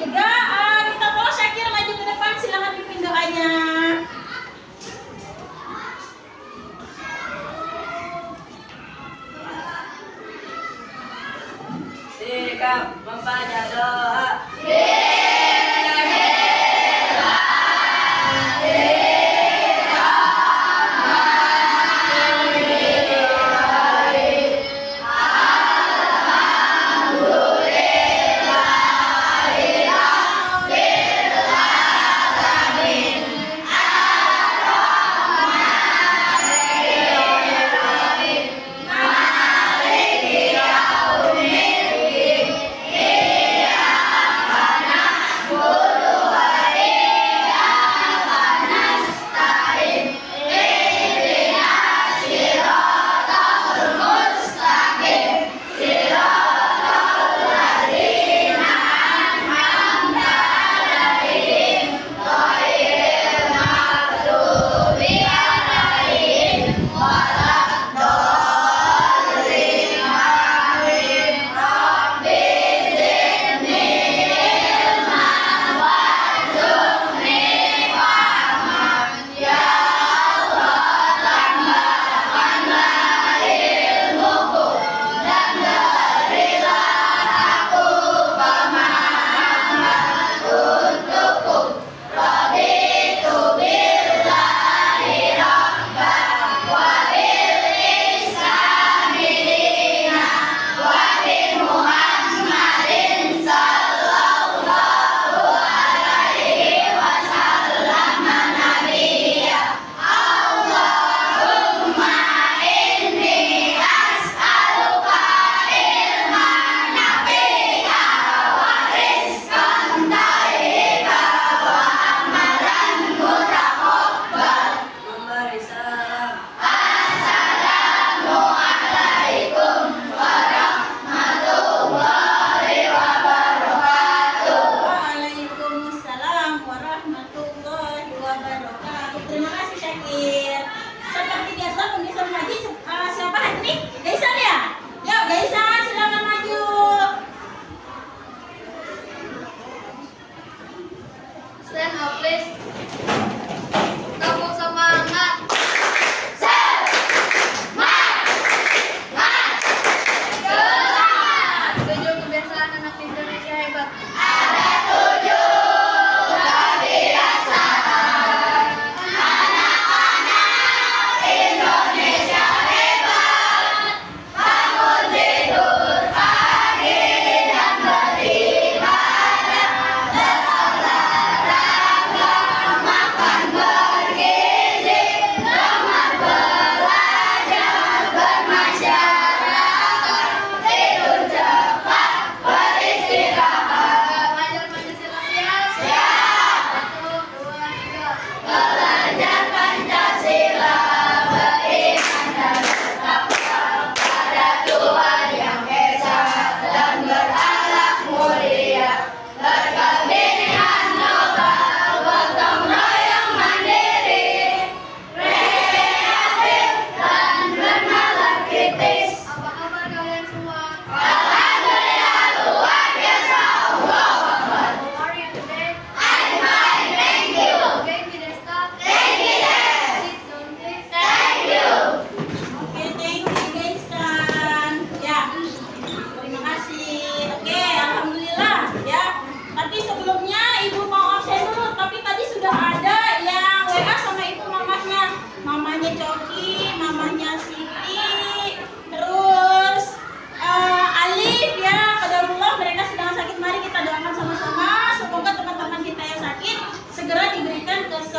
juga kita bawa Syakir maju ke depan, silakan pimpin doanya. Sikap membaca doa.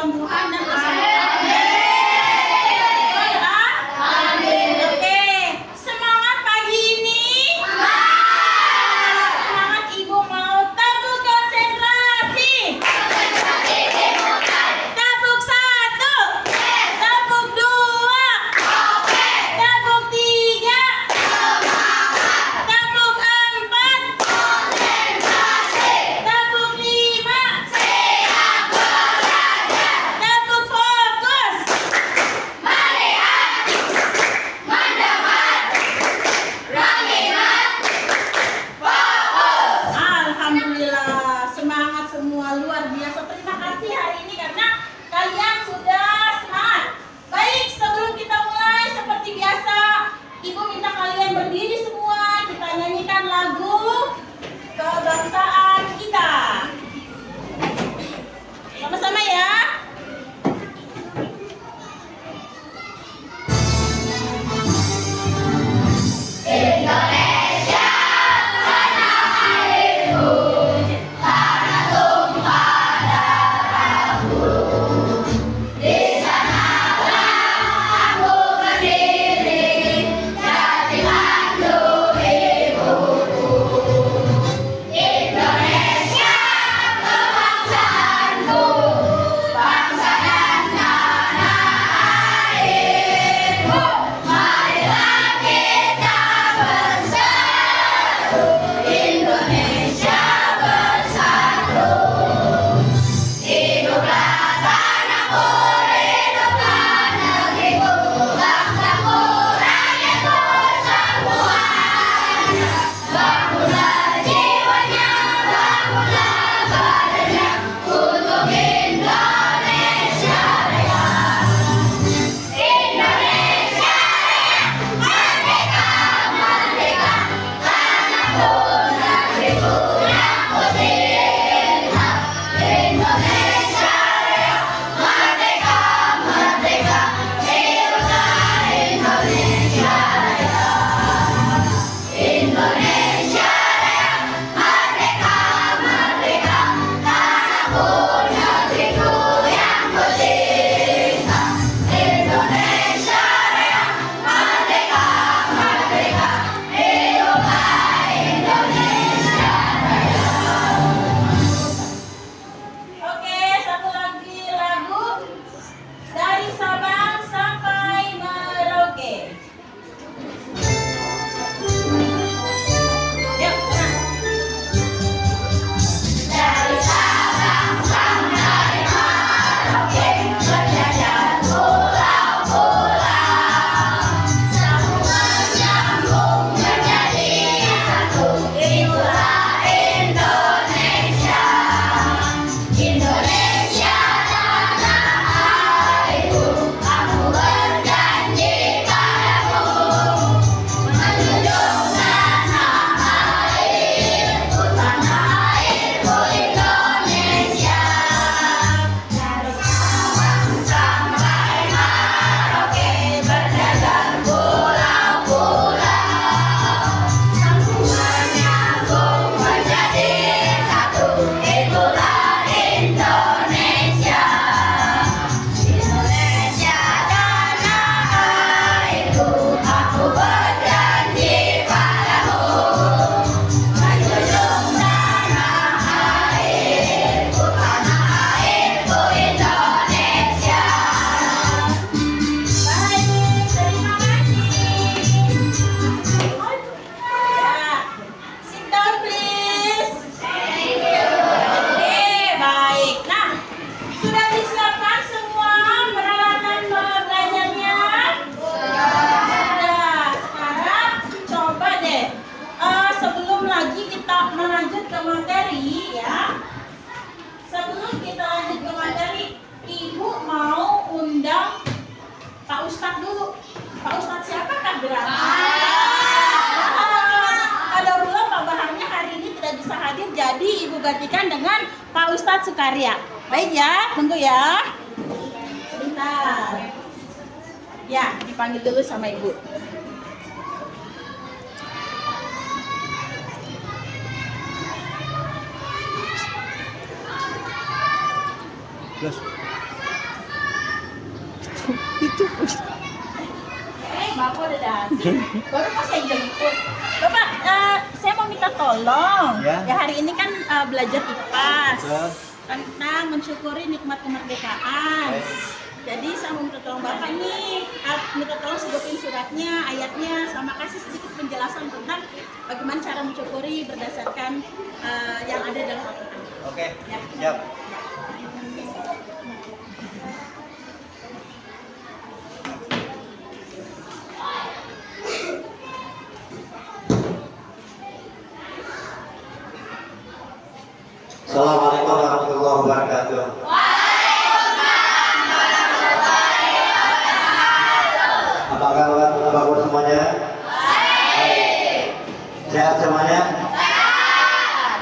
kesembuhan dan kesembuhan. Amin. Oke, semangat pagi ini. Semangat Ibu mau tabur konsentrasi. hadir, jadi Ibu gantikan dengan Pak Ustadz Sukarya. Baik ya, tunggu ya. Sebentar. Ya, dipanggil dulu sama Ibu. Itu Bapak udah datang. Baru pas saya jemput. Bapak, saya mau minta tolong. Ya. Ya hari ini kan belajar IPAS Ya. tentang mensyukuri nikmat kemerdekaan. Jadi saya mau minta tolong Bapak nih, minta tolong sebutin suratnya, ayatnya, sama kasih sedikit penjelasan tentang bagaimana cara mensyukuri berdasarkan yang ada dalam Al-Quran. Oke, Ya. siap. Assalamualaikum warahmatullahi wabarakatuh. Apa kabar Bapak semuanya? Baik. Sehat semuanya?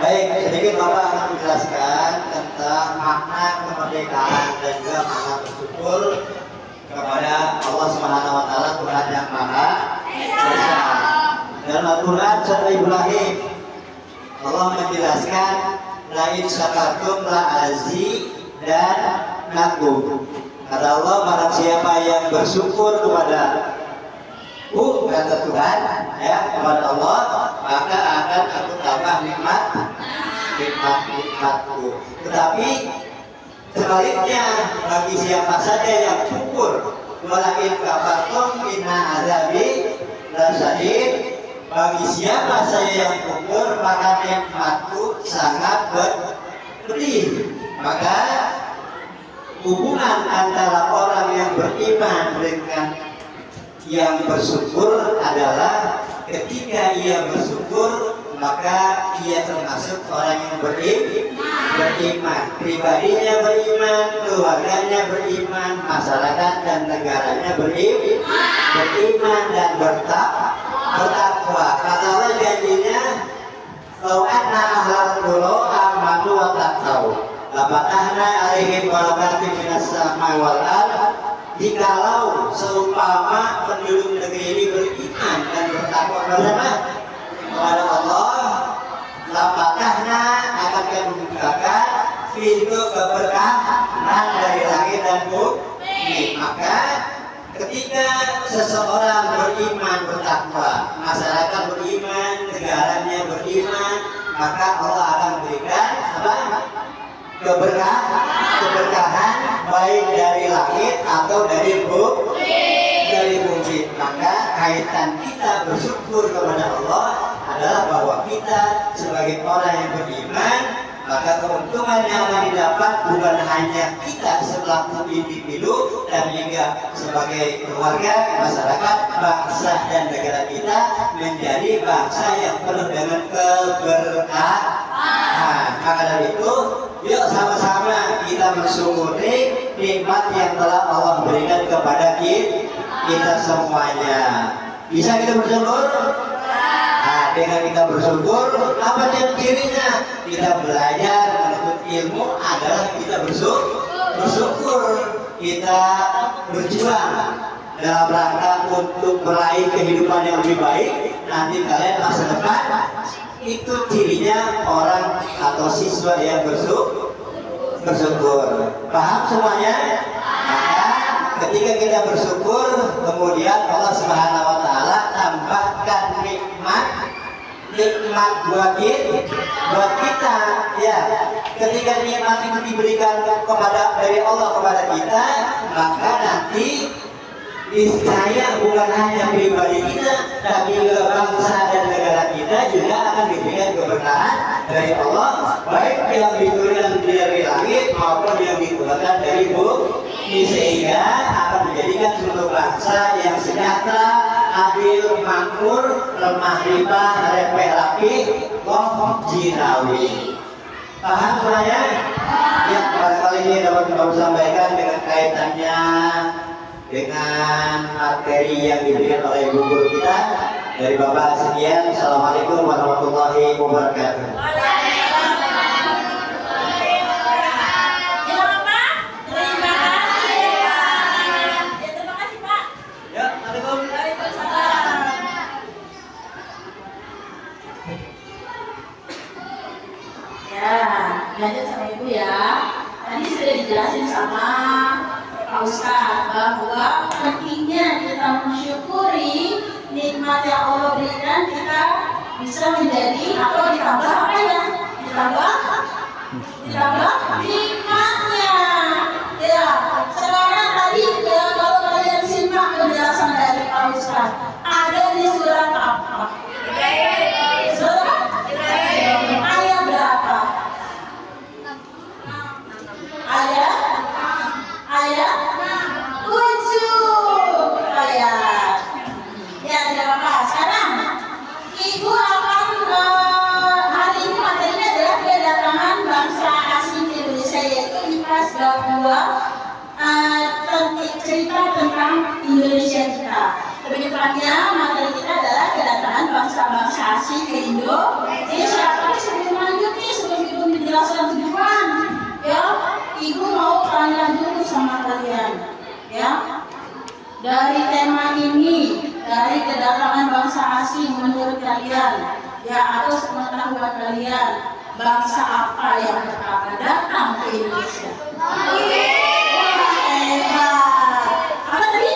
Baik, sedikit Bapak akan menjelaskan tentang makna kemerdekaan dan juga makna bersyukur kepada Allah Subhanahu wa taala, Tuhan yang Maha Esa. Dalam Al-Qur'an surah Ibrahim Allah menjelaskan lain syakartum la azi dan nakum. Kata Allah, barang siapa yang bersyukur kepada kata Tuhan, ya, kepada Allah, maka akan aku tambah nikmatku. Tetapi sebaliknya, bagi siapa saja yang syukur, walakin kafartum inna azabi lasyadid. Bagi siapa saya yang kufur, maka nikmatku sangat pedih. Maka hubungan antara orang yang beriman dengan yang bersyukur adalah ketika ia bersyukur, maka ia termasuk orang yang beriman. Pribadinya beriman, keluarganya beriman, masyarakat dan negaranya beriman dan bertakwa. Kata Allah janjinya, "Lau anna ahlal qura amanu wa taqaw, la fatahna 'alaihim barakatin minas samai wal ardh." Jikalau seumpama penduduk negeri ini beriman dan bertakwa kepada Allah, la fatahna, akan kami bukakan pintu keberkahan dari langit dan bumi. Maka ketika seseorang beriman bertakwa, masyarakat beriman, negaranya beriman, maka Allah akan berikan keberkahan baik dari langit atau dari bumi. Maka kaitan kita bersyukur kepada Allah adalah bahwa kita sebagai orang yang beriman, maka keuntungan yang akan didapat bukan hanya kita selaku individu, dan juga sebagai keluarga, masyarakat, bangsa dan negara kita menjadi bangsa yang penuh dengan keberkahan. Maka dari itu, yuk sama-sama kita bersyukuri nikmat yang telah Allah berikan kepada kita semuanya. Bisa kita bersyukur? Nah, dengan kita bersyukur, apa yang cirinya? Kita belajar menuntut ilmu adalah kita bersyukur. Kita berjuang dalam rangka untuk meraih kehidupan yang lebih baik. Nanti kalian masa depan, itu cirinya orang atau siswa yang bersyukur. Paham semuanya? Maka ketika kita bersyukur, kemudian Allah Subhanahu wa taala tambahkan nikmat buat kita, ya. Ketika nikmat itu diberikan dari Allah kepada kita, maka nanti niscaya bukan hanya pribadi kita, tapi juga bangsa dan negara kita juga akan diberikan keberkahan dari Allah, baik yang diturunkan dari langit maupun yang diturunkan dari bumi, sehingga akan menjadikan suatu bangsa yang sejahtera, adil, makmur, lemah riba, repeh rapi, jinawi. Paham semuanya? Ya, barangkali ini dapat kami sampaikan dengan kaitannya dengan materi yang diberikan oleh guru kita. Dari Bapak sekian, Assalamualaikum warahmatullahi wabarakatuh. belajar sama Ibu ya. Tadi sudah dijelasin sama Pak Ustadz bahwa pentingnya kita mensyukuri nikmat yang Allah berikan, kita bisa menjadi atau ditambah apa ya? Ditambah nikmatnya. Ya, sekarang tadi ya, kalau kalian simak penjelasan dari Pak Ustadz, ada di surat apa? Surat ayat berapa? Ayat 7 ayat. Ya, terima kasih. Sekarang Ibu akan hari ini materinya adalah kedatangan bangsa asing di Indonesia, yaitu IPAS bab 2 cerita tentang Indonesia kita. Lebih tepatnya materi kita adalah kedatangan bangsa-bangsa asing ke Indonesia. Tapi sebelum lanjut nih, sebelum Ibu menjelaskan tujuan, ya, Ibu mau tanya dulu sama kalian, ya. Dari tema ini, dari kedatangan bangsa asing menurut kalian, ya, atau sepengetahuan kalian, bangsa apa yang pertama datang ke Indonesia? Apa tadi?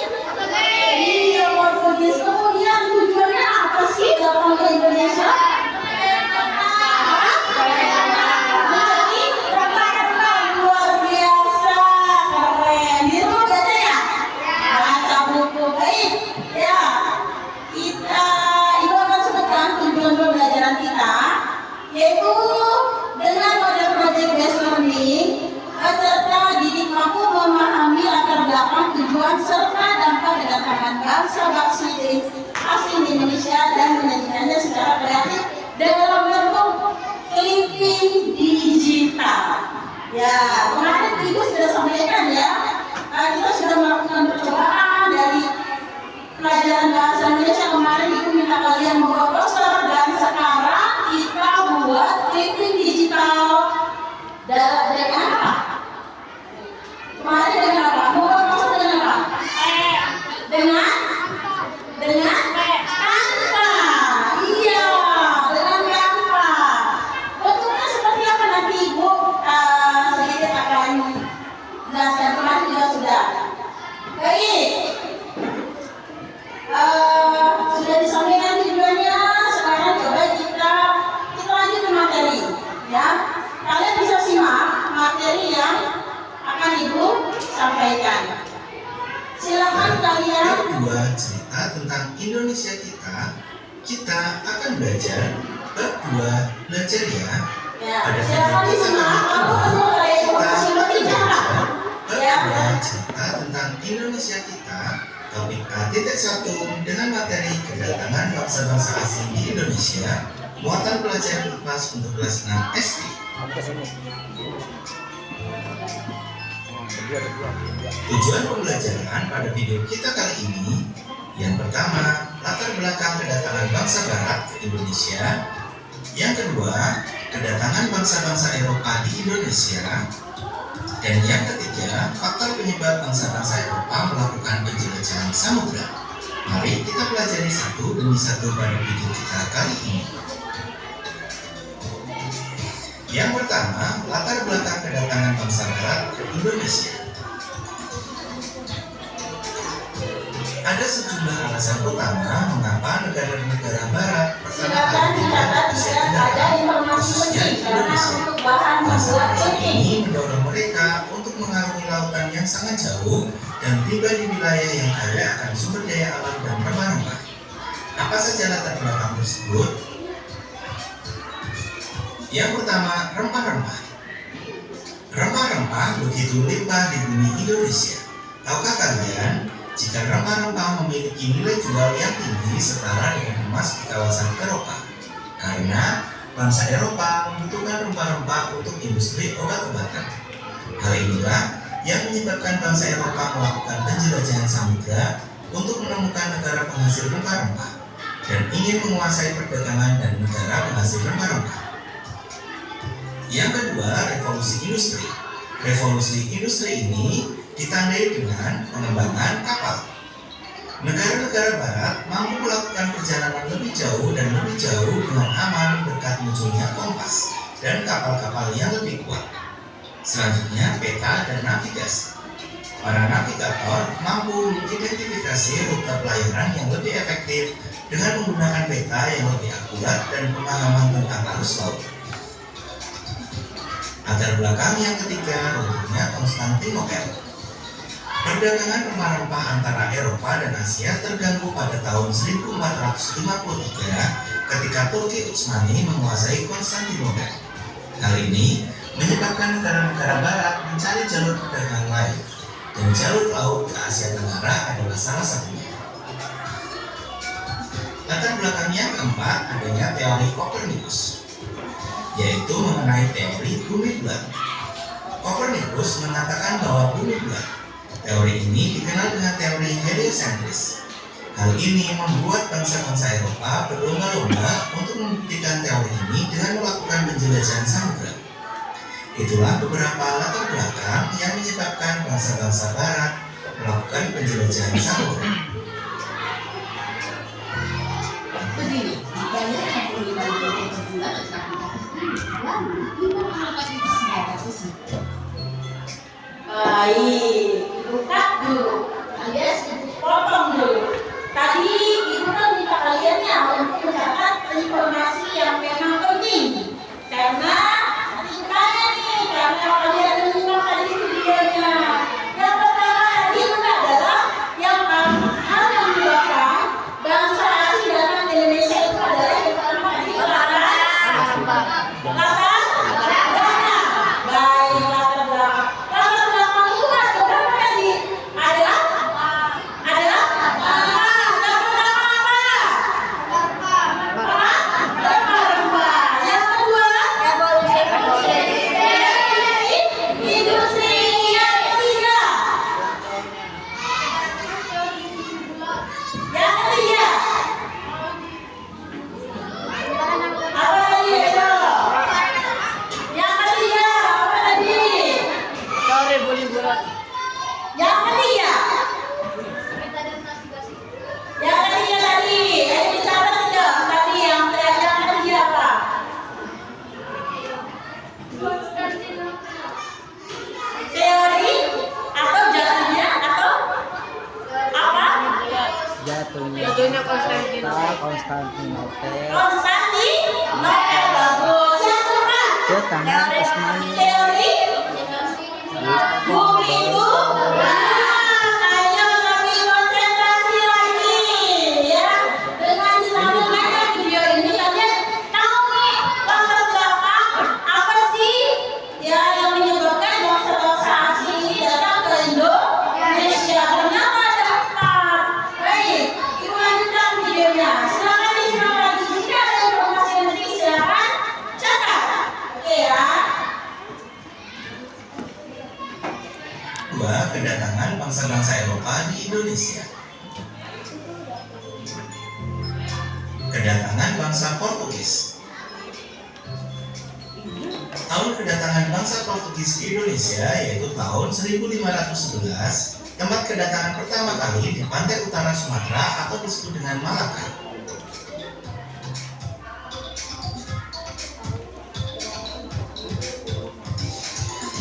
Iya, Portugis. Kemudian tujuannya apa sih datang ke Indonesia? Menjadi rempah-rempah luar biasa, keren. Di rumah baca ya? Baca buku baik. Ya, Ibu akan sebutkan tujuan pembelajaran kita, yaitu dengan model project-based learning, peserta didik mampu memahami latar belakang, tujuan serta dampak kedatangan bangsa-bangsa asing di Indonesia dan menyajikannya secara kreatif dalam bentuk clipping digital. Ya, kemarin Ibu sudah sampaikan ya, kita sudah melakukan percobaan dari pelajaran bahasa Indonesia. Kemarin Ibu minta kalian membuat poster, dan sekarang kita buat clipping digital. Dengan apa? Kemarin dengan apa? Membuat poster dengan apa? Dengan Canva. Iya, dengan Canva. Bentuknya seperti apa nanti Ibu sedikit akan jelaskan. Kemarin juga sudah. Baik. Sudah disampaikan tujuannya. Sekarang coba kita lanjut ke materi, ya. Kalian bisa simak materi yang akan Ibu sampaikan. Silakan kalian. Kedua, cerita tentang Indonesia kita akan belajar bab 2 belajar ya. Ya, silakan disimak. Kamu perlu kayak posisi berbicara. Ya. Bab 2 cerita tentang Indonesia kita, topik A.1 dengan materi kedatangan bangsa-bangsa asing di Indonesia, muatan pelajaran IPAS untuk kelas 6 SD. Tujuan pembelajaran pada video kita kali ini, yang pertama, latar belakang kedatangan bangsa Barat ke Indonesia. Yang kedua, kedatangan bangsa-bangsa Eropa di Indonesia. Dan yang ketiga, faktor penyebab bangsa-bangsa Eropa melakukan penjelajahan samudra. Mari kita pelajari satu demi satu pada video kita kali ini. Yang pertama, latar belakang kedatangan bangsa Barat ke Indonesia. Ada sejumlah alasan utama mengapa negara-negara Barat pertama kali ada informasi penting karena untuk bahan membuat penting. Ini mendorong mereka untuk mengarungi lautan yang sangat jauh dan tiba di wilayah yang kaya akan sumber daya alam dan rempah-rempah. Apa saja latar belakang tersebut? Yang pertama, rempah-rempah. Rempah-rempah begitu limpah di bumi Indonesia. Tahukah kalian, jika rempah-rempah memiliki nilai jual yang tinggi setara dengan emas di kawasan Eropa? Karena bangsa Eropa membutuhkan rempah-rempah untuk industri obat-obatan. Hal inilah yang menyebabkan bangsa Eropa melakukan penjelajahan samudra untuk menemukan negara penghasil rempah-rempah dan ingin menguasai perdagangan dan negara penghasil rempah-rempah. Yang kedua, revolusi industri. Revolusi industri ini ditandai dengan pengembangan kapal. Negara-negara Barat mampu melakukan perjalanan lebih jauh dan lebih jauh dengan aman berkat munculnya kompas dan kapal-kapal yang lebih kuat. Selanjutnya, peta dan navigasi. Para navigator mampu mengidentifikasi rute pelayaran yang lebih efektif dengan menggunakan peta yang lebih akurat dan pemahaman tentang arus laut. Latar belakang yang ketiga, runtuhnya Konstantinopel. Perdagangan rempah-rempah antara Eropa dan Asia terganggu pada tahun 1453 ketika Turki Utsmani menguasai Konstantinopel. Hal ini menyebabkan negara-negara barat mencari jalur perdagangan lain, dan jalur laut ke Asia Tenggara adalah salah satunya. Latar belakang yang keempat adanya teori Kopernikus, yaitu mengenai teori bumi bulat. Kopernikus mengatakan bahwa bumi bulat. Teori ini dikenal dengan teori heliosentris. Hal ini membuat bangsa-bangsa Eropa berlomba-lomba untuk membuktikan teori ini dengan melakukan penjelajahan samudra. Itulah beberapa latar belakang yang menyebabkan bangsa-bangsa Barat melakukan penjelajahan samudra. Begini, banyak yang perlu dibangun ke bulan adalah lalu kita mengangkat itu sebagai usaha. Baik, buka dulu, alias potong dulu. Tadi ibu kan minta kaliannya untuk mencatat informasi yang memang penting, karena karena kalian menyimak tadi videonya. Yang pertama tadi itu adalah yang hal yang menyebabkan bangsa asing datang ke Indonesia itu adalah yang pertama tadi latar belakang. Latar belakang itu ada berapa tadi? Ada rempah-rempah. Yang kedua industri. Yang ketiga apa tadi? Yang ketiga apa tadi? Teori bumi bulat. Yang ketiga tadi, ayo dicatat tidak? Tadi yang ketiga apa? Teori atau jatuhnya atau apa? Jatuhnya Konstantinopel. Konstantinopel, bagus. Yang keempat, Tangan Utsmani. teori bumi itu. Ayo kami konsentrasi lagi ya. Dengan disambungkannya video ini kalian tahu nih latar belakang apa sih ya yang menyebabkan bangsa-bangsa asing ini datang ke Indonesia. Ternyata ada 4. Baik, ibu lanjutkan videonya. Silakan disimak lagi. Jika ada informasi yang penting silakan catat. Oke ya. Kedua, kedatangan bangsa-bangsa Eropa di Indonesia. Kedatangan bangsa Portugis. Tahun kedatangan bangsa Portugis di Indonesia yaitu tahun 1511. Tempat kedatangan pertama kali di pantai utara Sumatera atau disebut dengan Malaka.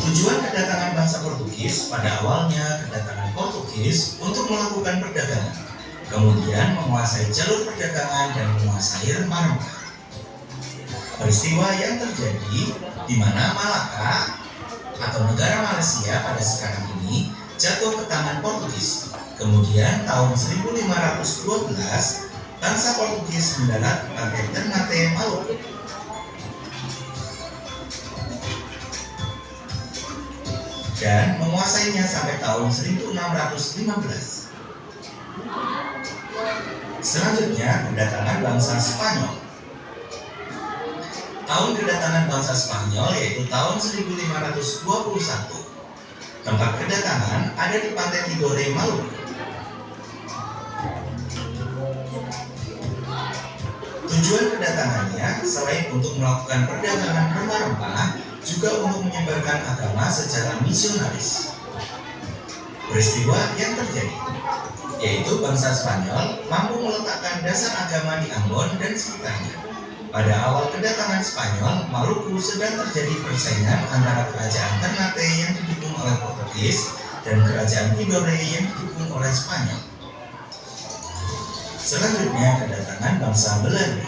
Tujuan kedatangan bangsa Portugis pada awalnya kedatangan Portugis untuk melakukan perdagangan, kemudian menguasai jalur perdagangan dan menguasai rempah-rempah. Peristiwa yang terjadi di mana Malaka atau negara Malaysia pada sekarang ini jatuh ke tangan Portugis. Kemudian tahun 1512 bangsa Portugis mendarat di pantai Ternate, Maluku. Dan menguasainya sampai tahun 1615. Selanjutnya kedatangan bangsa Spanyol. Tahun kedatangan bangsa Spanyol yaitu tahun 1521. Tempat kedatangan ada di pantai Tidore, Maluku. Tujuan kedatangannya selain untuk melakukan perdagangan rempah-rempah, juga untuk menyebarkan agama secara misionaris. Peristiwa yang terjadi yaitu bangsa Spanyol mampu meletakkan dasar agama di Ambon dan sekitarnya. Pada awal kedatangan Spanyol, Maluku sedang terjadi persaingan antara kerajaan Ternate yang didukung oleh Portugis dan kerajaan Tidore yang didukung oleh Spanyol. Selanjutnya kedatangan bangsa Belanda.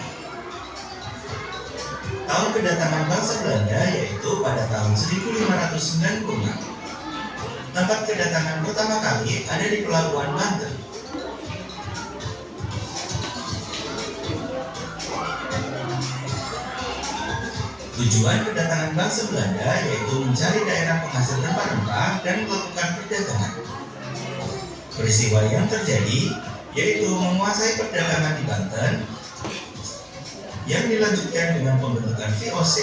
Tahun kedatangan bangsa Belanda yaitu pada tahun 1596. Tempat kedatangan pertama kali ada di Pelabuhan Banten. Tujuan kedatangan bangsa Belanda yaitu mencari daerah penghasil rempah-rempah dan melakukan perdagangan. Peristiwa yang terjadi yaitu menguasai perdagangan di Banten yang dilanjutkan dengan pembentukan VOC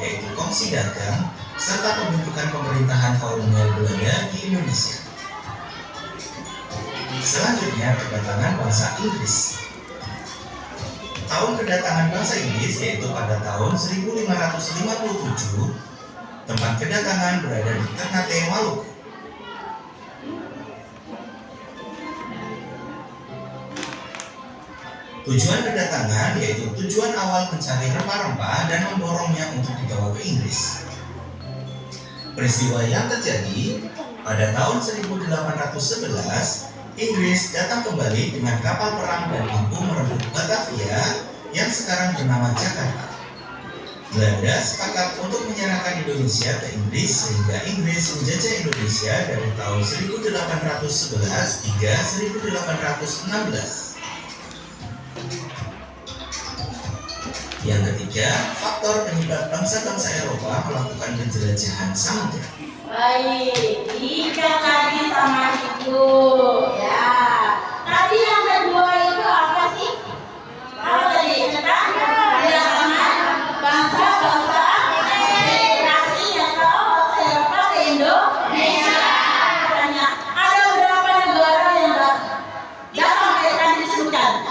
yaitu Kongsi Dagang serta pembentukan pemerintahan kolonial Belanda di Indonesia. Selanjutnya kedatangan bangsa Inggris. Tahun kedatangan bangsa Inggris yaitu pada tahun 1557. Tempat kedatangan berada di Ternate, Maluku. Tujuan kedatangan yaitu tujuan awal mencari rempah-rempah dan memborongnya untuk dibawa ke Inggris. Peristiwa yang terjadi pada tahun 1811, Inggris datang kembali dengan kapal perang dan mampu merebut Batavia yang sekarang bernama Jakarta. Belanda sepakat untuk menyerahkan Indonesia ke Inggris sehingga Inggris menjajah Indonesia dari tahun 1811 hingga 1816. Yang ketiga, faktor penyebab bangsa-bangsa Eropa melakukan penjelajahan samudra. Baik, Ika tadi sama Ibu. Ya, tadi yang kedua itu apa sih? Apa tadi? Kedatangan bangsa-bangsa migrasi atau bangsa Eropa ke Indonesia. Tanya, ada berapa negara yang datang ke tadi disebutkan?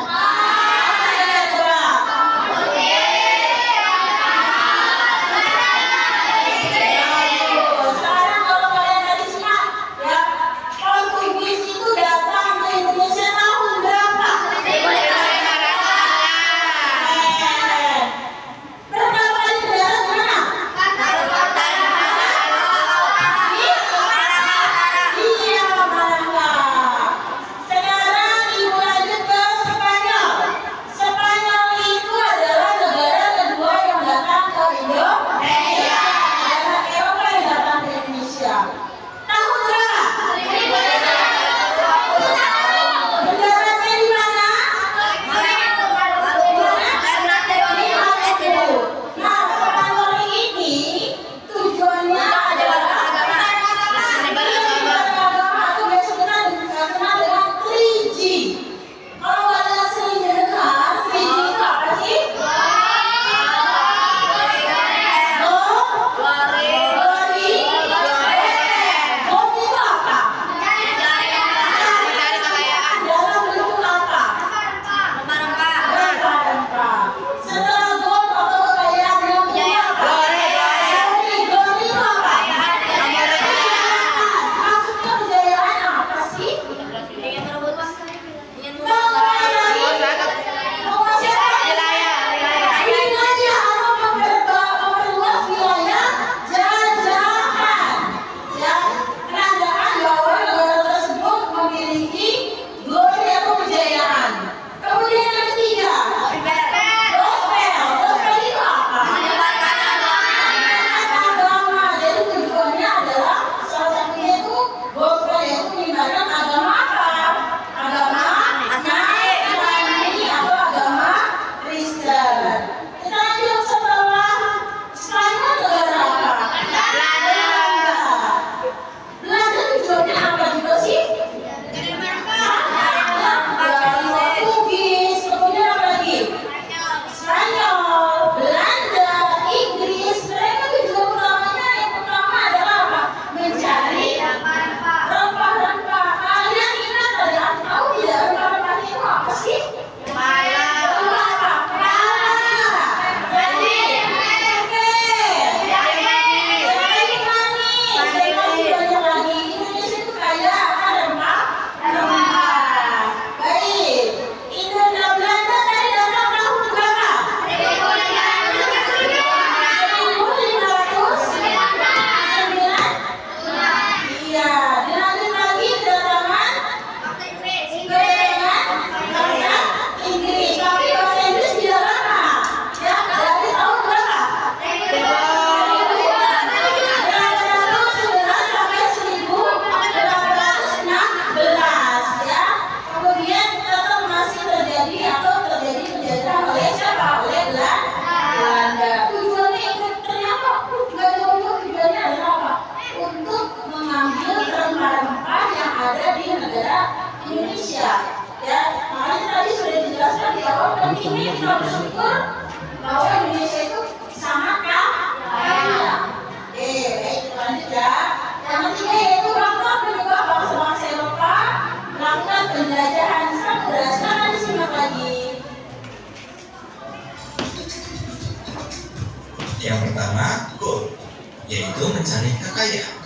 yaitu mencari kekayaan.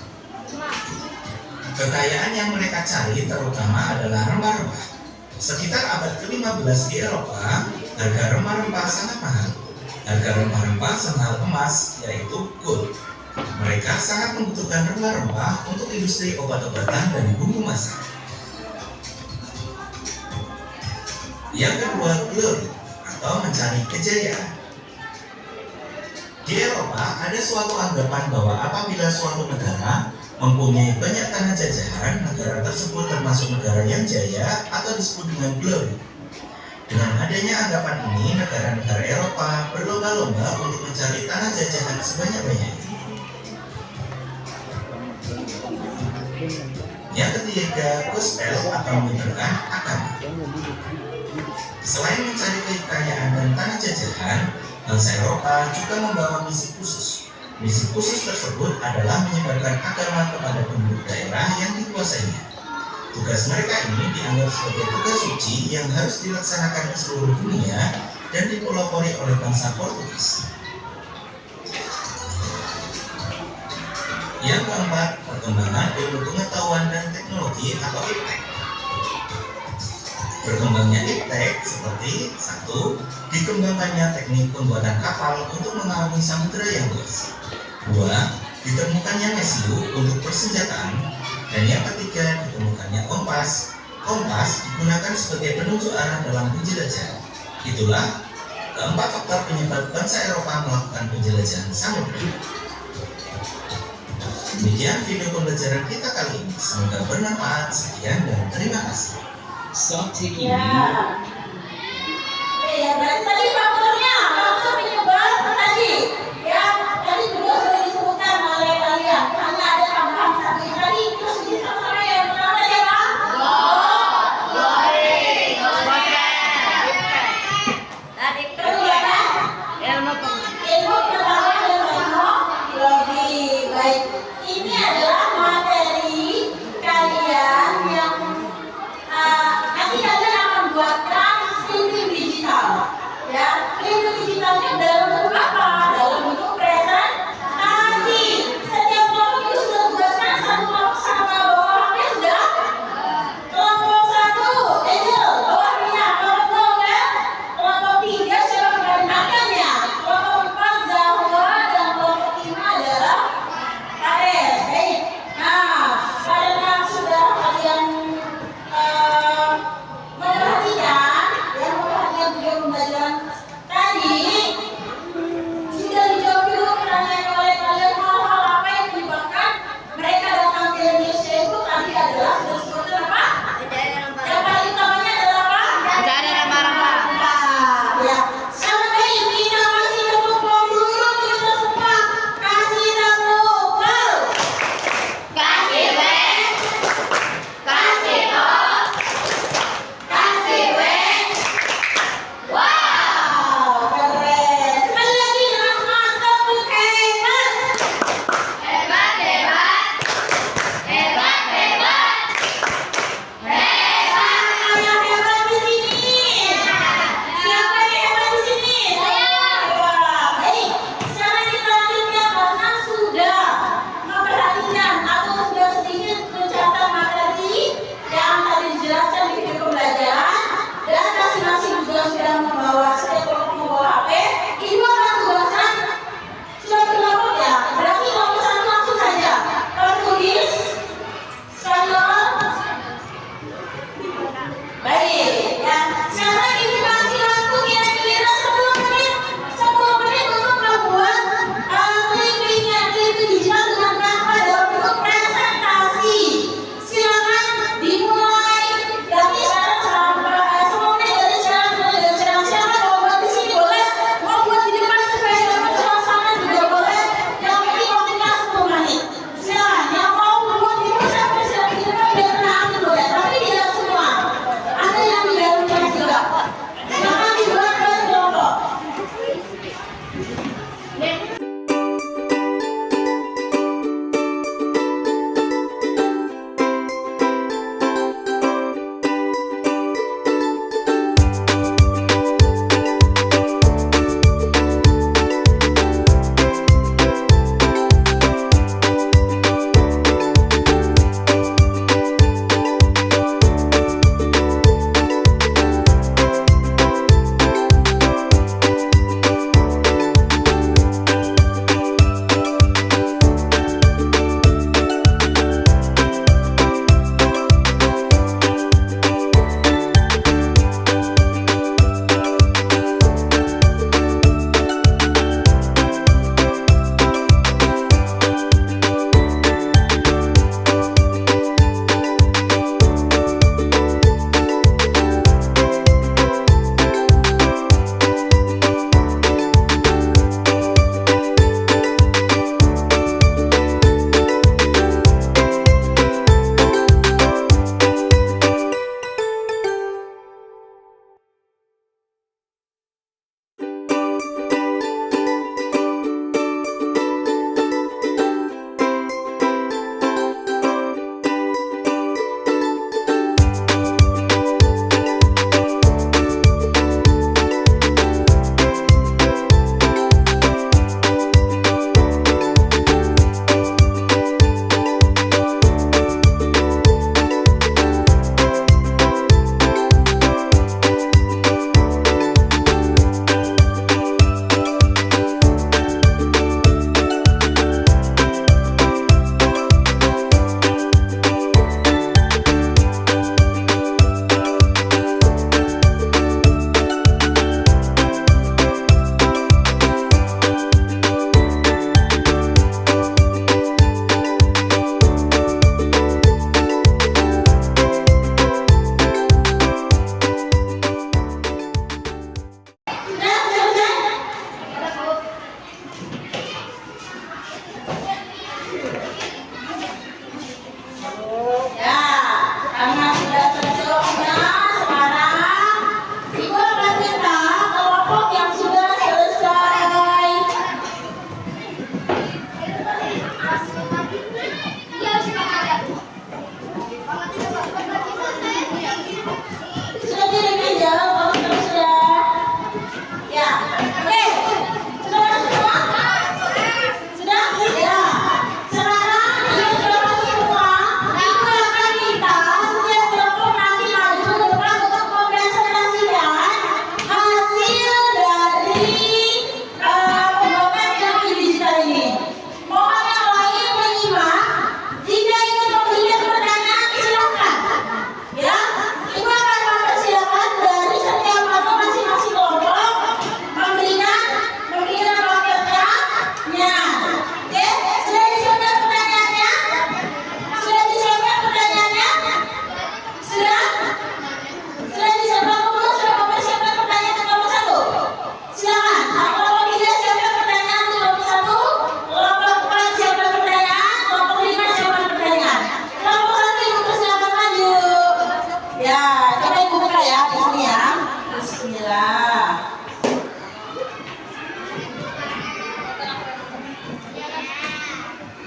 Kekayaan yang mereka cari terutama adalah rempah-rempah. Sekitar abad ke-15 di Eropa, harga rempah-rempah sangat mahal. Harga rempah-rempah semahal emas, yaitu gold. Mereka sangat membutuhkan rempah-rempah untuk industri obat-obatan dan bumbu masak. Yang kedua, glory atau mencari kejayaan. Di Eropa ada suatu anggapan bahwa apabila suatu negara mempunyai banyak tanah jajahan, negara tersebut termasuk negara yang jaya atau disebut dengan glory. Dengan adanya anggapan ini, negara-negara Eropa berlomba-lomba untuk mencari tanah jajahan sebanyak-banyaknya. Yang ketiga, gospel atau menyebarkan agama. Selain mencari kekayaan dan tanah jajahan, bangsa Eropa juga membawa misi khusus. Misi khusus tersebut adalah menyebarkan agama kepada penduduk daerah yang dikuasainya. Tugas mereka ini dianggap sebagai tugas suci yang harus dilaksanakan di seluruh dunia dan dipelopori oleh bangsa Portugis. Yang keempat, perkembangan ilmu pengetahuan dan teknologi atau iptek. Berkembangnya iptek seperti 1. Dikembangkannya teknik pembuatan kapal untuk mengarungi samudera yang luas. 2. Ditemukannya mesiu untuk persenjataan. Dan yang ketiga, ditemukannya kompas. Kompas digunakan sebagai penunjuk arah dalam penjelajahan. Itulah keempat faktor penyebab bangsa Eropa melakukan penjelajahan samudera. Demikian video pembelajaran kita kali ini. Semoga bermanfaat. Sekian dan terima kasih. Stop taking Ya. Ya, berarti tadi faktornya penyebab tadi. Ya, tadi juga sudah disebutkan oleh kalian. Hanya ada tambahan satu yang tadi terus sama yang pertama ya, Pak? Tadi Kedua, Pak? ilmu Ilmu pengetahuan dan teknologi. Baik, ini adalah materi kalian yang nanti kalian akan buatkan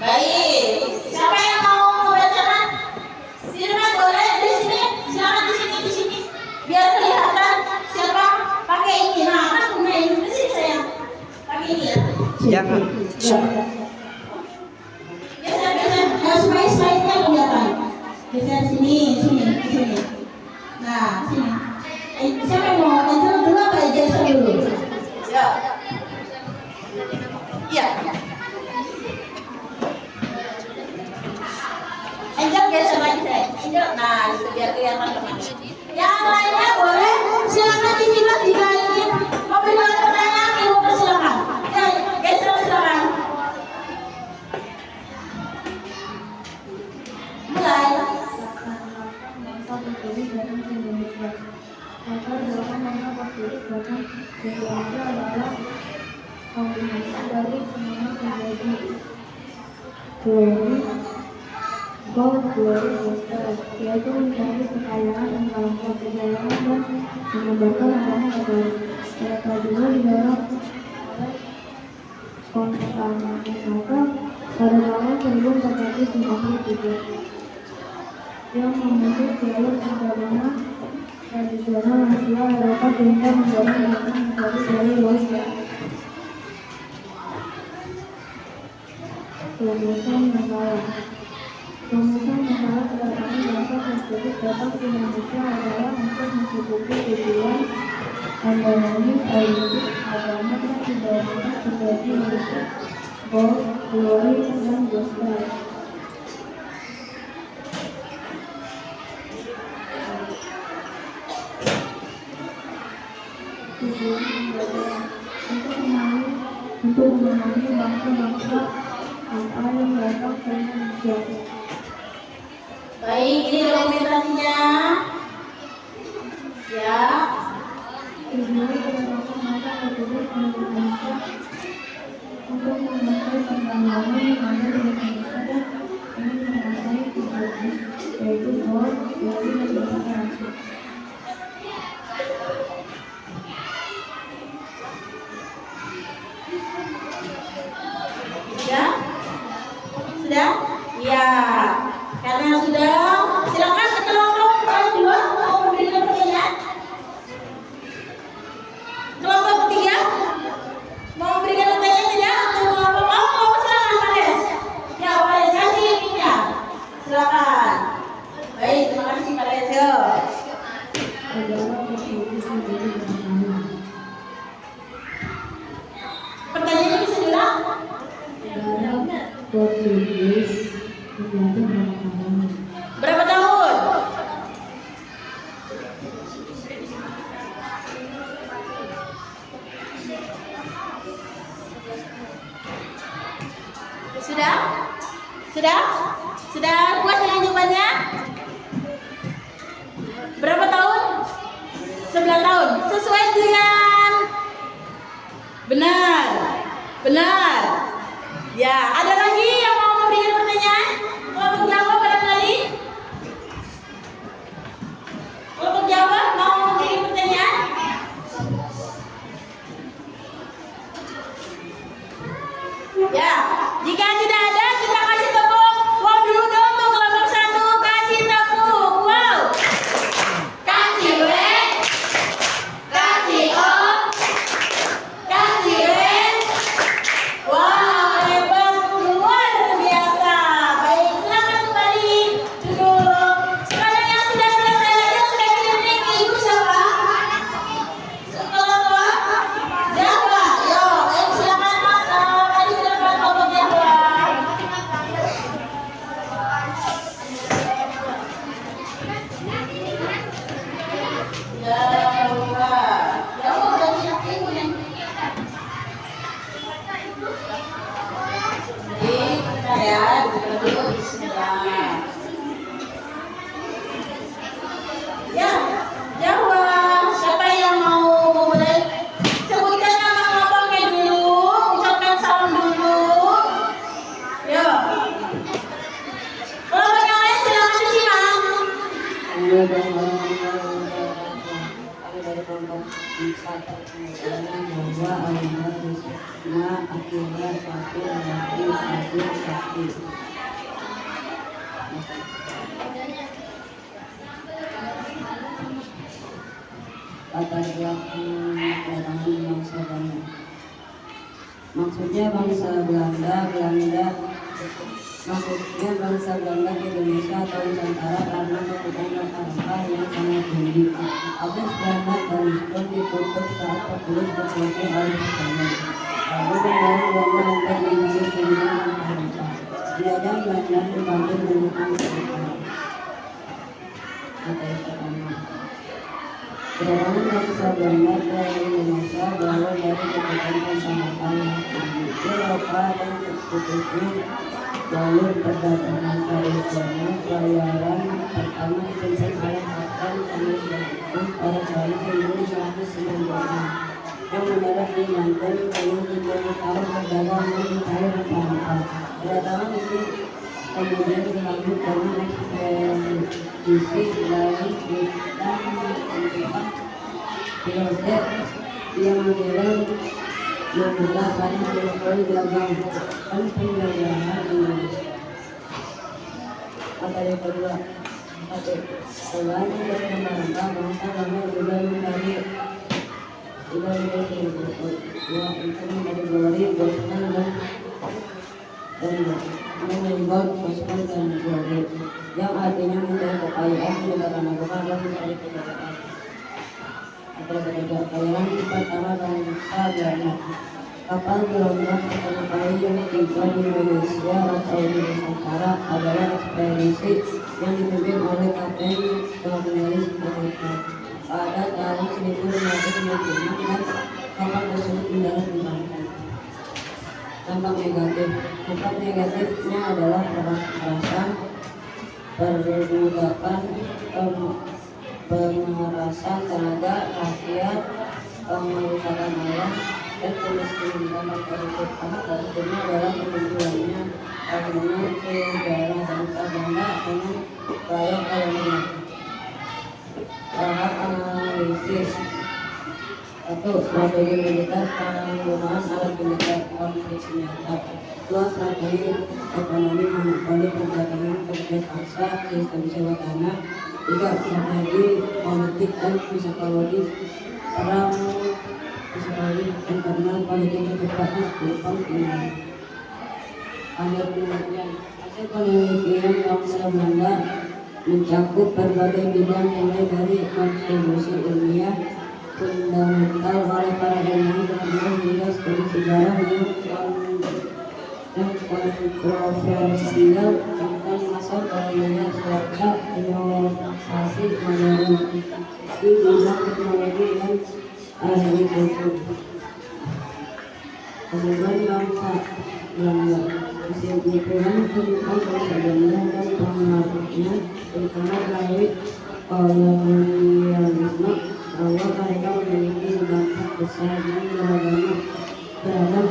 Baik. Siapa yang mau membacakan? Silakan boleh di sini. Silakan di sini. Biar kelihatan siapa pakai ini. Nah, kan punya ini di sini saya. Pakai ini ya. Jangan. Geser supaya slide-nya kelihatan. Geser sini. Nah, sini. Siapa yang mau cancel dulu apa geser dulu? Ya. Iya. Angel geser lagi saya. Angel, nah itu biar kelihatan teman. Yang lainnya boleh silakan disimak jika ingin memberikan pertanyaan ilmu persilakan. Ya, geser silakan. Mulai. Yaitu mencari kekayaan dan melakukan perjalanan dan menyebarkan agama kepada mereka juga didorong oleh Konstantinopel pada tahun 1453 yang membentuk jalur agama tradisional Asia Eropa sehingga mendorong mereka menjadi dari Rusia. Rumusan masalah kedatangan bangsa tersebut datang ke Indonesia adalah untuk mencukupi tujuan mendanai politik agama yang didorongkan sebagai bentuk gold, glory, dan gospel. Untuk memahami bangsa-bangsa apa yang datang ke Indonesia. Baik, ini dokumentasinya. Ya. Tujuan kedatangan masa tersebut ke Indonesia untuk mencapai pembangunan yang ada di Indonesia dan ingin mencapai tujuan yaitu gold, glory, dan gospel. Sudah? Ya. Karena sudah, silakan kelompok kalian dua mau memberikan pertanyaan. Kelompok ketiga mau memberikan pertanyaan tidak? Atau kelompok silakan Pak Des. Ya Pak Des kasih linknya. Silakan. Baik, terima kasih Pak Des. Pertanyaannya bisa diulang? Berapa tahun? Sudah? Sudah puas dengan jawabannya? Berapa tahun? 9 tahun. Sesuai dengan benar. Ya, ada lagi yang mau memberikan pertanyaan? Kelompok Jawa barangkali? Kelompok Jawa mau memberikan pertanyaan? Ya, jika tidak ada, kita kasih tepuk. Wow dulu dong untuk kelompok 1, kasih tepuk. Wow. Kasih W, kasih O, kasih W. Wow, hebat, luar biasa. Baik, silakan kembali duduk. Sekarang yang sudah selesai lagi, yang sudah kirim ibu siapa? Kelompok Jawa. Yo, silakan Mas. Tadi silakan kelompok Jawa. Jawa udah siap ibu nih. Jadi kita ya dulu bismillah. Ya, Jawa. Siapa yang mau memulai? Sebutkan nama kelompoknya dulu, ucapkan salam dulu. Yo. Kelompok yang lain silakan disimak. Kami dari kelompok Empat, bahwa Allah Bisma akibat fakir laki fakir sakit. Kata keterangan bangsa Belanda. Maksudnya bangsa Belanda ke Indonesia atau Nusantara karena kebutuhan rempah-rempah yang sangat tinggi. Akses Belanda dan Lisbon ditutup saat Portugis berkuasa oleh Spanyol. Lalu kembali Belanda untuk mengambil sumber rempah-rempah. Dijajah Belanda membantu menemukan rempah. Kata pertama. Kedatangan bangsa Belanda ke Indonesia berawal dari kebutuhan rempah-rempah yang tinggi. Eropa dan khususnya jalur perdagangan California pelayaran pertama dipimpin oleh Kapten Thomas Jefferson pada tahun 1996 yang mendarat di London dengan tujuan utama berdagang dan mencari rempah-rempah. Kedatangan ini kemudian dilanjut dengan ekspedisi dari Britain Pilot yang menggelar membuka banyak monopoli dagang dan perdagangan Indonesia. Kata yang kedua, selain rempah-rempah, bangsa Belanda juga mencari gospel dan glory yang artinya mencari kekayaan negara-negara dan mencari kekayaan. Kekayaan pertama bangsa Belanda. Kapal gelombang pertama kali yang tiba di Indonesia atau di Nusantara adalah ekspedisi yang dipimpin oleh Kapten Cornelis Bonaparte pada tahun 1596 dan kapal tersebut mendarat di Banten. Dampak negatifnya adalah kekerasan, perbudakan, pemerasan tenaga rakyat, pengerusakan alam, dan kemiskinan. Dampak positifnya adalah kemunculannya bangunan sejarah bangsa Belanda dengan gaya kolonial. Tahap analisis. 1. Strategi militer, penggunaan alat militer, konflik senjata. 2. Strategi ekonomi, monopoli perdagangan, terkait paksa, sistem sewa tanah. 3. Strategi politik dan psikologis, perang psikologi internal, politik kecepatan, perubahan ini. Hasil penelitian bangsa Belanda mencakup berbagai bidang mulai dari kontribusi ilmiah fundamental oleh para ilmuwan terkenal hingga studi sejarah yang kontroversial tentang masa kolonial serta inovasi modern di bidang teknologi dan agrikultur. Kemudian bangsa Belanda. Kesimpulan tentang bangsa Belanda dan pengaruhnya terutama melalui kolonialisme bahwa mereka memiliki dampak besar dan beragam terhadap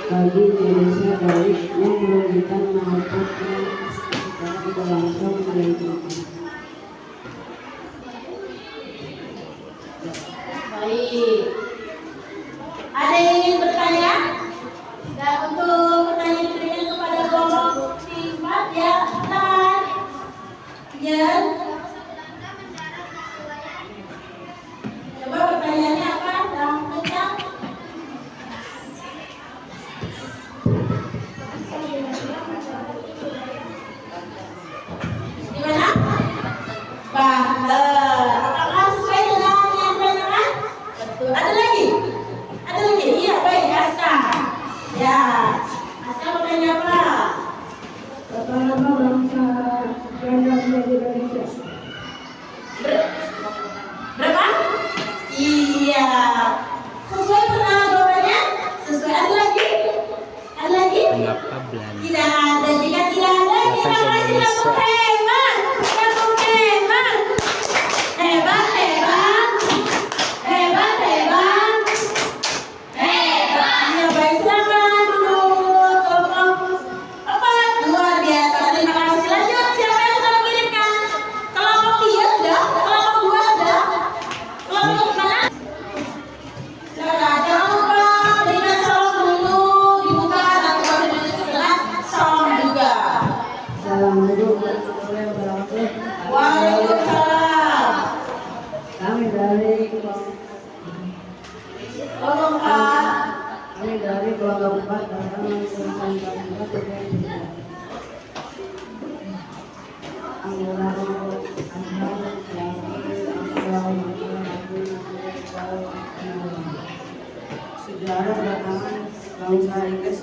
bagi Indonesia baik yang merugikan maupun yang secara tidak langsung merugikan. Baik. Ada yang ingin bertanya? Dan untuk pertanyaan diberikan kepada kelompok 4 ya, silakan. Ya. Coba pertanyaannya apa? Dalam kencang. Gimana?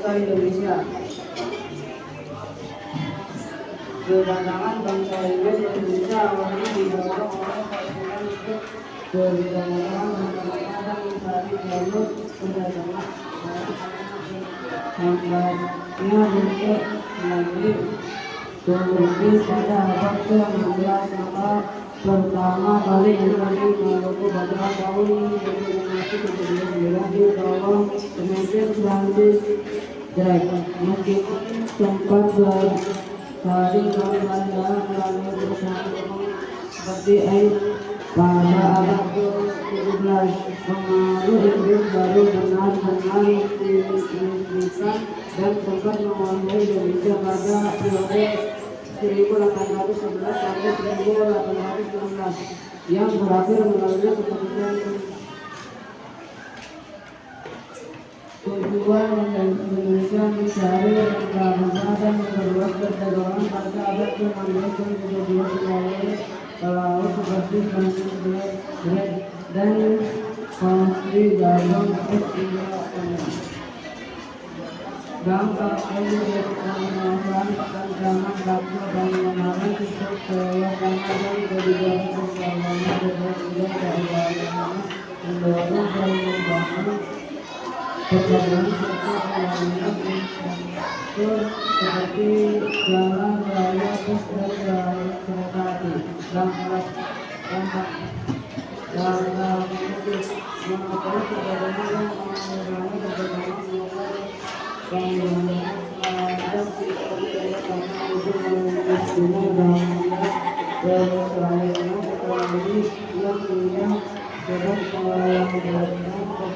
Merdeka Indonesia. Kedatangan bangsa Inggris ke Indonesia awalnya didorong oleh keinginan untuk berdagang dan mencari jalur perdagangan. Hambatnya untuk melalui Turki pada abad ke-16, maka pertama kali menjadi Maluku pada tahun 1979 di bawah pemimpin Francis Drake. Meskipun sempat bersaring Belanda melalui perusahaan seperti Air pada abad ke-17, pengaruh Inggris baru benar-benar signifikan dan sempat menguasai Indonesia pada periode 1811 sampai 1816 yang berakhir melalui keputusan tujuan Indonesia mencari perdagangan dan memperluas perdagangan pada abad ke-16 dan ke-17 melalui pelaut seperti Francis Drake dan Humphrey Davy Bank Kapten menemukan ancaman bakso dan menarik untuk kewajiban dan kebijakan perdagangan berbeda daerah mendorong perubahan perdagangan serta pembangunan infrastruktur seperti jalan raya, bus dan kereta api. Dalam monopoli perdagangan yang mengurangi perdagangan pengembangan dan budaya karena itu menggunakan persaingan ekonomi yang punya terus melakukan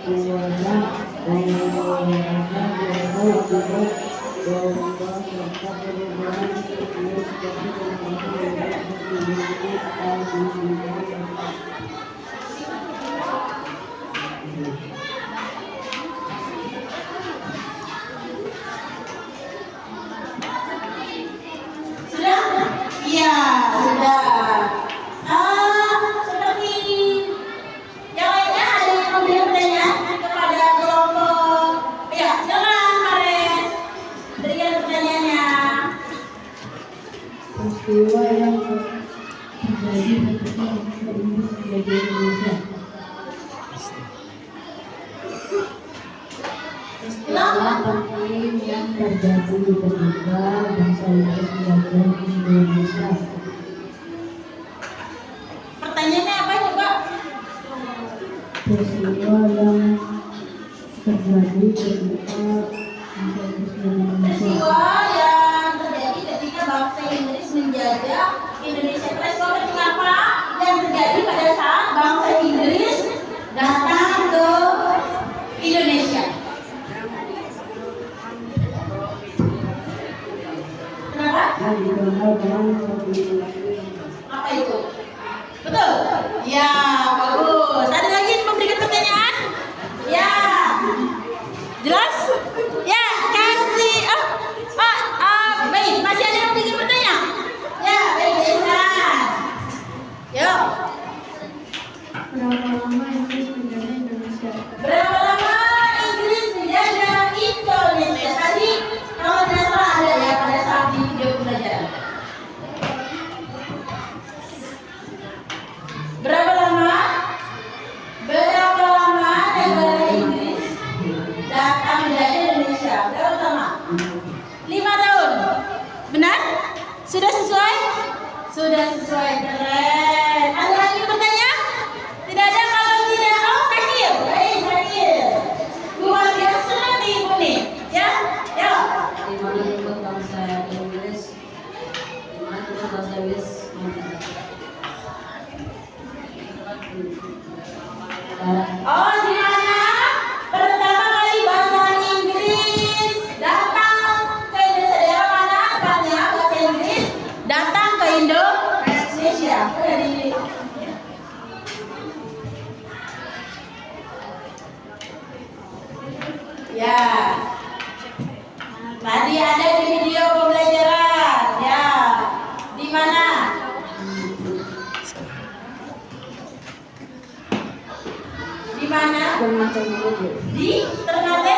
kekuatan pengembangan global akibat domba serta perubahan iklim seperti perubahan Iya, sudah. Seperti yang lainnya ada yang mau bertanya kepada kelompok. Ya, silakan Mares. Berikan pertanyaannya. Peristiwa yang terjadi ketika bangsa Inggris menjajah Indonesia. Peristiwa penting yang terjadi ketika bangsa Inggris menjajah Indonesia. Pertanyaannya apa coba? Peristiwa yang terjadi ketika bangsa Inggris menjajah Indonesia. Peristiwa yang terjadi ketika bangsa Inggris menjajah Indonesia. Peristiwa apa yang terjadi pada saat bangsa Inggris datang ke Indonesia? Kenapa? yang dikenal dengan Apa itu? Betul? Ya, bagus. Ada lagi yang memberikan pertanyaan? Ya. Jelas? Ya, kasih. Baik. Masih ada yang memberikan pertanyaan? Ya, baik. Jelas. Yuk. Berapa lama Inggris menjajah Indonesia? Berapa lama Inggris menjajah Indonesia? Tadi kalau tidak salah ada ya pada saat di video pembelajaran. Berapa lama negara Inggris datang menjajah Indonesia? Berapa lama? 5 tahun. Benar? Sudah sesuai? Sudah sesuai. Keren. Ada lagi pertanyaan? Tidak ada. Kalau tidak, Sakir. Baik, Sakir. Luar biasa nanti Ibu nih. Ya? Ya. di mana ikut bangsa Inggris Oh, di mana pertama kali bahasa Inggris datang ke Indonesia? Daerah mana tepatnya bahasa Inggris datang ke Indonesia? Ya. Tadi ada di video pembelajaran. Ya. Di mana? Di mana? Di Ternate?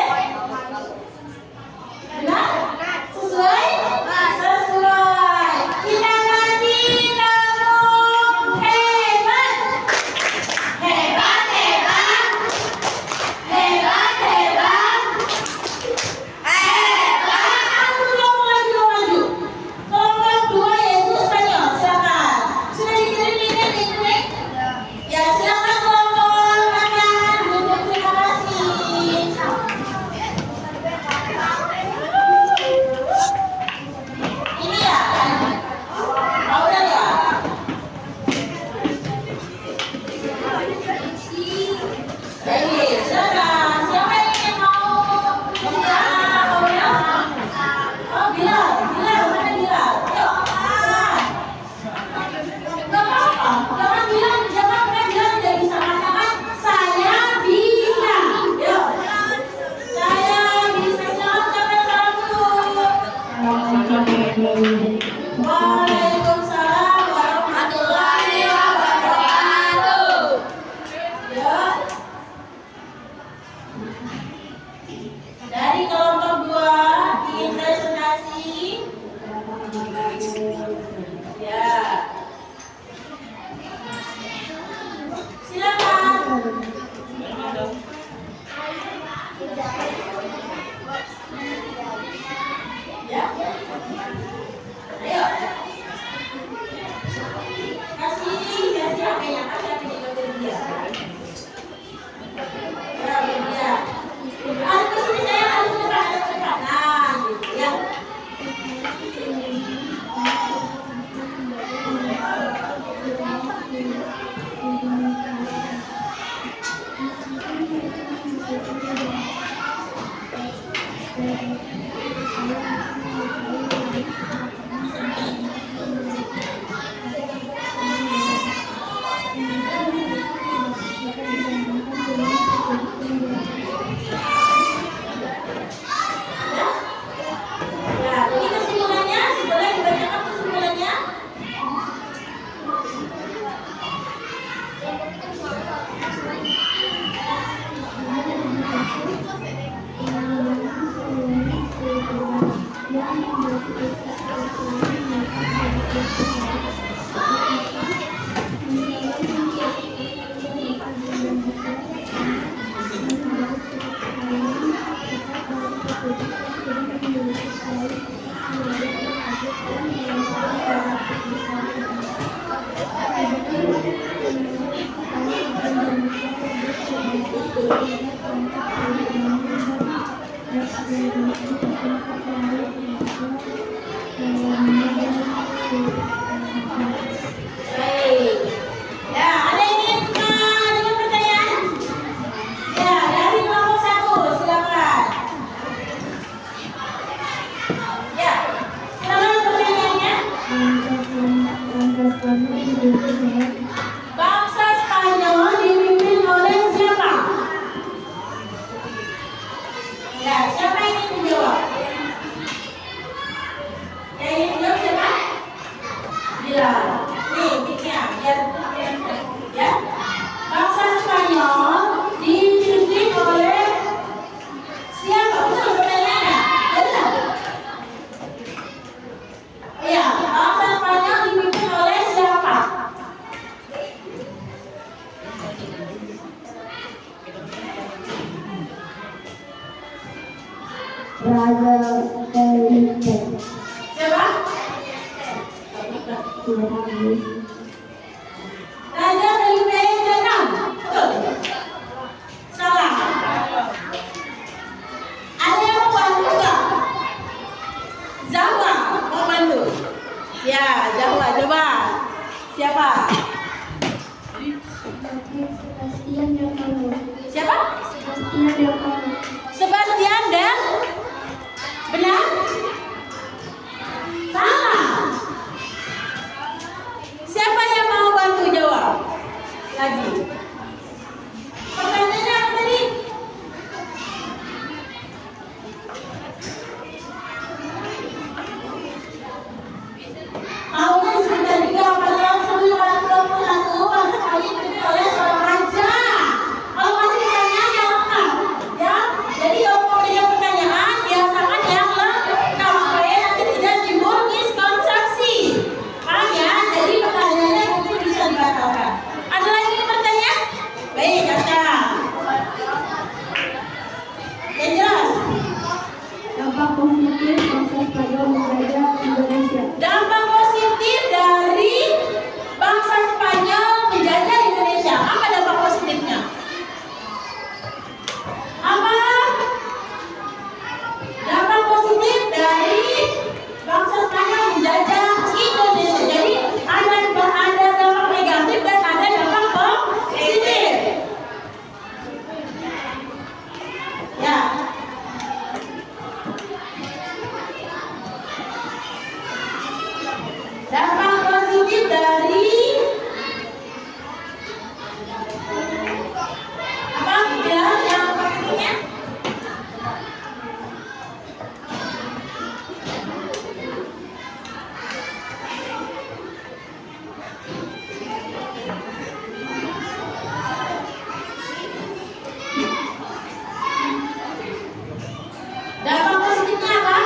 Ya, nih mic-nya biar ya. Bangsa Spanyol dipimpin oleh siapa? Betul pertanyaannya? Betul. Iya, bangsa Spanyol dipimpin oleh siapa? Raja Felipe. Siapa? Tuhan. Raja Felipe ke-6. Betul. Salah. Ada yang mau bantu nggak? Jawa mau bantu? Ya, Jawa coba. Siapa? Sebastian del Cabo. Siapa? Sebastian del Cabo. Sebastian dan benar? Salah. Siapa yang mau bantu jawab? Lagi. Pertanyaannya apa tadi? Tahunnya disebutkan juga pada tahun 1921 bangsa Spanyol dipimpin oleh seorang raja. Kalau masih pertanyaan yang lengkap, ya. Jadi kalau mau ada pertanyaan, biasakan yang lengkap supaya nanti tidak timbul miskonsepsi. Paham ya? Jadi pertanyaannya mungkin bisa dibatalkan. Ada lagi pertanyaan? Baik, Kak. Yang jelas. Dampak positif bangsa Spanyol menjajah Indonesia. Dampak positif dari bangsa Spanyol menjajah Indonesia. Apa dampak positifnya? Apa? Dampak positif dari bangsa Spanyol menjajah Indonesia. Jadi ada dampak negatif dan ada dampak positif. Ya. Dampak positif dari apa? Ya, yang positifnya? Dampak positifnya apa?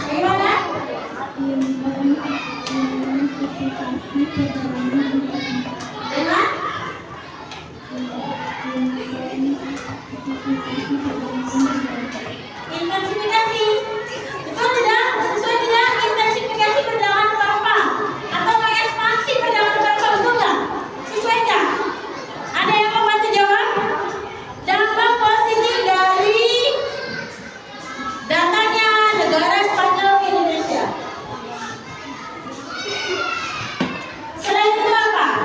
Gimana? Dengan? Intensifikasi. Betul tidak? Sesuai tidak? Intensifikasi perjalanan penumpang atau mengekspansi perjalanan penumpang, betul nggak? Sesuai nggak? Ada yang mau bantu jawab? Dampak positif dari datangnya negara Spanyol ke Indonesia. Selain itu apa?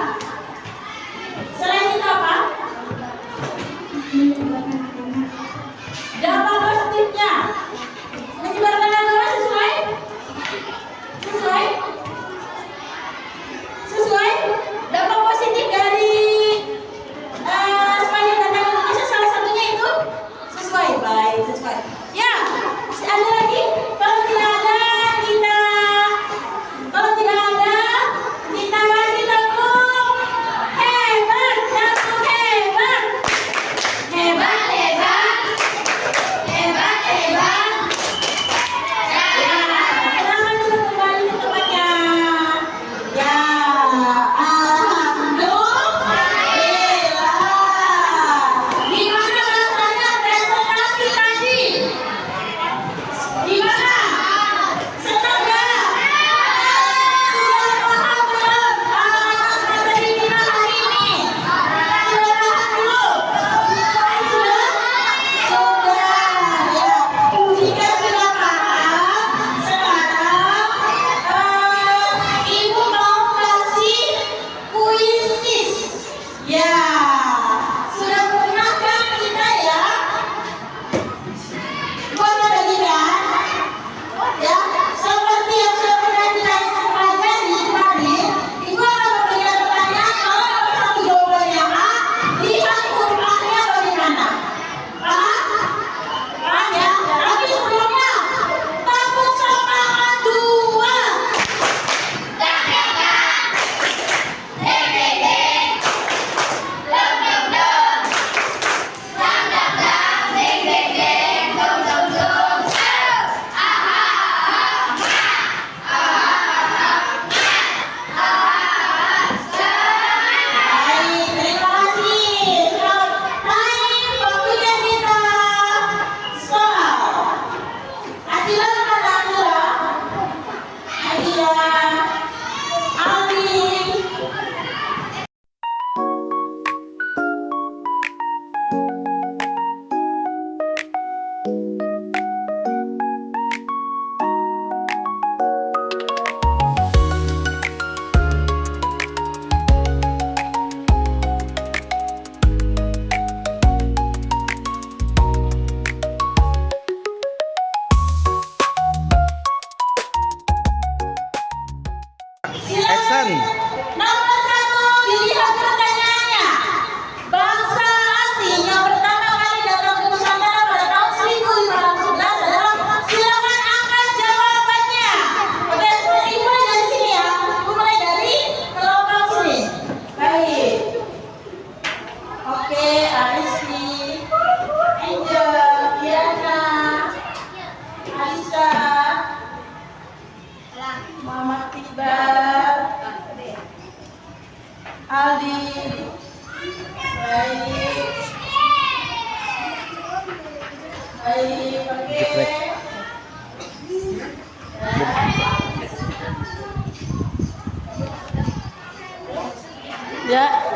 Jeprek. Ya,